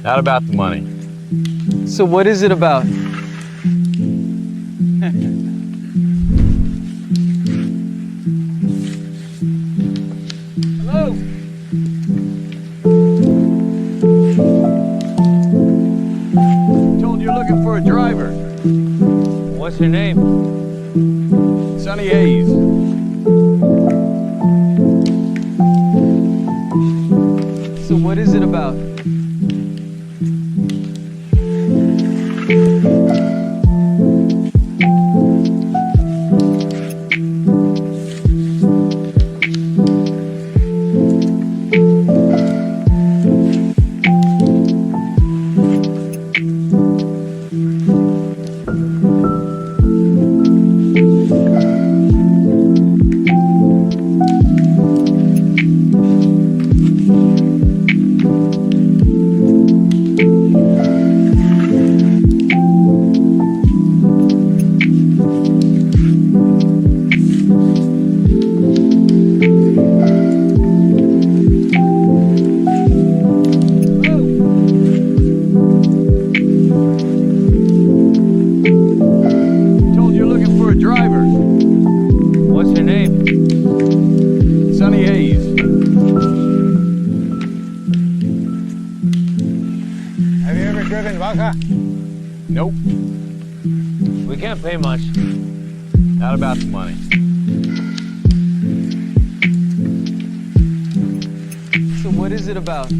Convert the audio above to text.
Not about the money. So what is it about? Hello? Told you're looking for a driver. What's your name? Sonny Hayes. So what is it about? Told you're looking for a driver. What's your name? Sonny Hayes. Have you ever driven Vaca? Nope. We can't pay much. Not about the money. So what is it about?